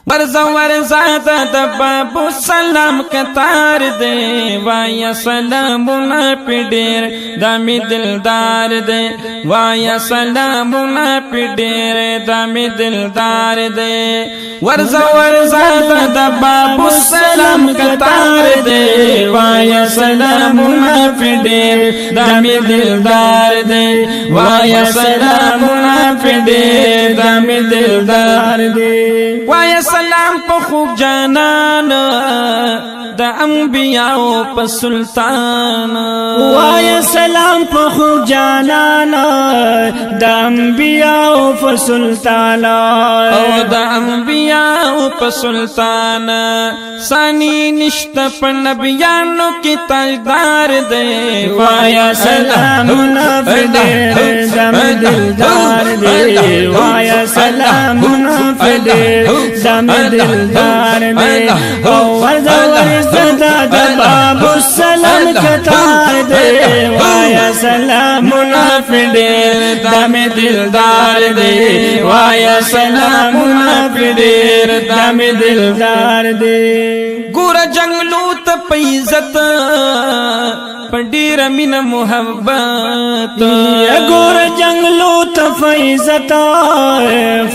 ورزا ورزا د باب سلام کتار دے وایا سلامنا پی ډیر د می دلدار دے وایا سلامنا پی ډیر د می دلدار دے ورزا ورزا د باب سلام کتار دے وایا سلامنا پی ډیر د می دلدار دے وایا سلامنا پی ډیر د می دلدار دے وایا سلام په خوب جانان د انبیاء په سلطان وایا سلام په خوب جانان د انبیاء په سلطان او د انبیاء په سلطان ثانی نشته په نبیانو کې تاجدار دی وایا سلام نافدیر زم دلدار دی وایا سلام نافدیر زم دلدار دی او ورزا ورزا د باب السلام کتار دی وایا سلام نافدیر زم دلدار دی وایا سلام نافدیر زم دلدار دی ګور جنگلو ته پیزت پډیر مین محبت ګور جنگلو ته فیضت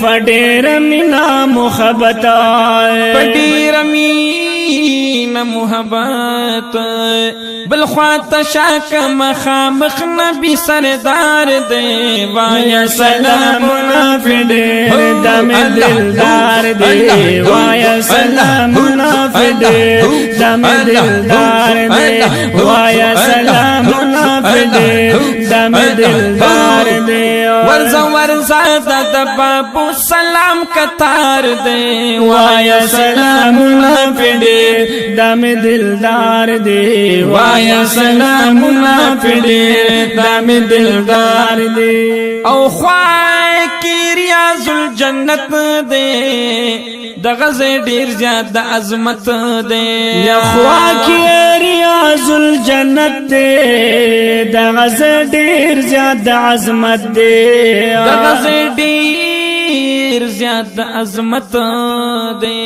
فډیر مین محبت پډیر مین محبت بل خواته شاک مخامخ نبی سردار دے وایا سلام نافدیر دم دلدار دے وایا سلام نافدیر دم دلدار دے وایا سلام نافدیر دم دلدار دے ورزا ورزا د باب سلام کتار دے وایا سلام نافدیر دم دلدار دے وایا سلام نافدیر دم دلدار دے او خواہ کی ریاض الجنت دے د غزه ډیر زیات د عظمت دے یا خواہ کی ریاض الجنت دے د غزه ډیر زیات د عظمت دے د غزه ډیر زیات د عظمت دے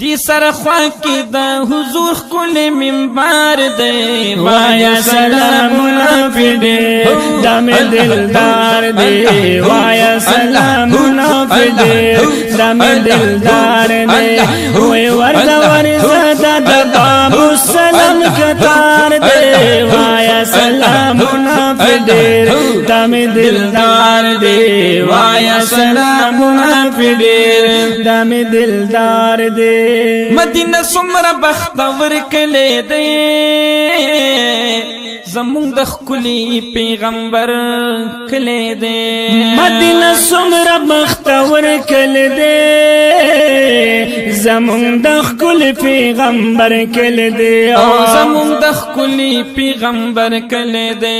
دی سر خواہ کی دا حضور کل منبار دے وایا سلام نافدیر دم دلدار دے وایا سلام نافدیر دم دلدار دے وی ورزا ورزا د باب السلام کتار دے وایا سلام نافدیر دم دلدار دے وایا سلام نافدیر دم دلدار دے مدینہ سمرا بختور کلے دے زمون د خلی پیغمبر کلے دے مدینہ سمرا بختور کلے دے زمون د خلی پیغمبر کلے دے زمون د خلی پیغمبر کلے دے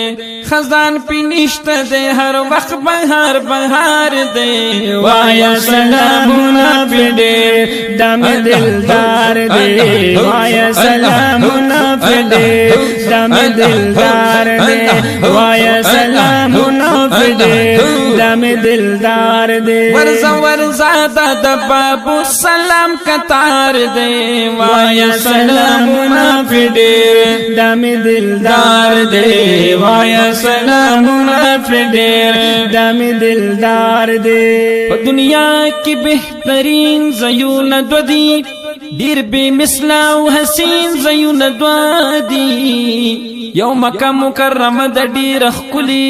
خزان پی نشت دے ہر وقت بہار بہار دے وایا سلام نافدیر دم دلدار دے وایا سلام نافدیر دم دلدار دے وایا سلام نافدیر دم دلدار دے ورزا ورزا د باب سلام کتار دے وایا سلام نافدیر دم دلدار دے وایا سلام نافدیر دم دلدار دے دنیا کی بہترین زیون دو دی دیر بے مثلا و حسین زیون دو دی یو مکہ مکرم د ډیر خلی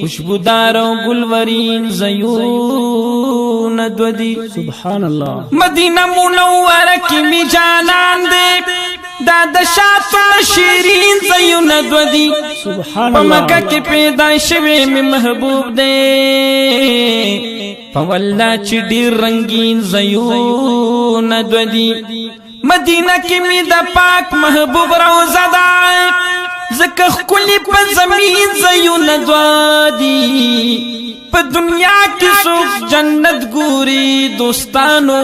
خوشبودار او گلورین زیون دو دی سبحان اللہ مدینہ منورہ کی می جانان دے داد شاتو شیرین زیون دو دی سبحان پا اللہ مکہ کی پیدا شوی میں محبوب دے پا واللہ چی دیر رنگین زیون دو دی مدینہ کی می دا پاک محبوب روزہ دا زکخ کلی پا زمین زیون دو دی پا دنیا کی سوک جنت گوری دوستانو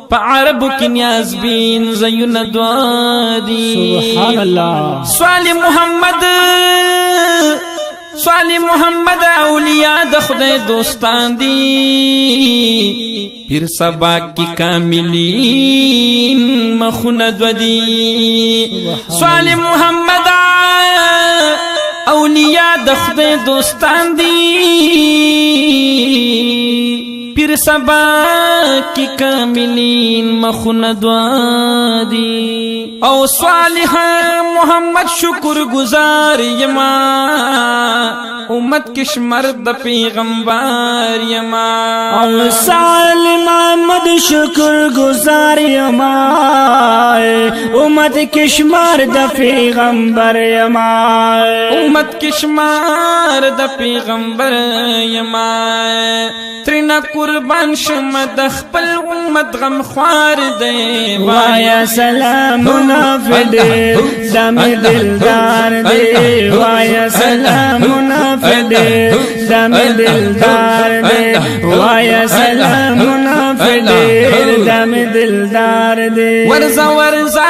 پا عرب کی نیاز بین زیون دعا دی سبحان اللہ صالح محمد صالح محمد اولیاء د خدای دوستان دی پیر سبا کی کاملین مخونه دو دی صالح محمد اولیاء د خدای دوستان دی پیر سبا کی کاملین مخونه دو دی او صالح محمد شکر گزار یما امت کشمر د پیغمبر یما او صالح محمد شکر گزار یما امت کشمر د پیغمبر یما امت کشمر د پیغمبر یما ترنا قربان شم د خپل امت غم خوار دی وایا سلامنا فدی دم دلدار دی وایا سلامنا فدی دم دلدار دی وایا سلامنا فدی دم دلدار دی ورزا ورزا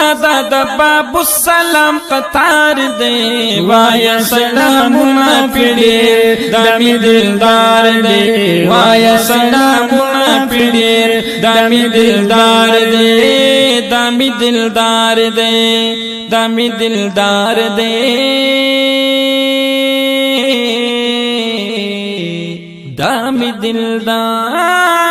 د باب السلام قطار دی وایا سلامنا فدی دم دلدار دی وایا سلامنا فدی دم دلدار دی دامی دلدار دے دامی دلدار دے دامی دلدار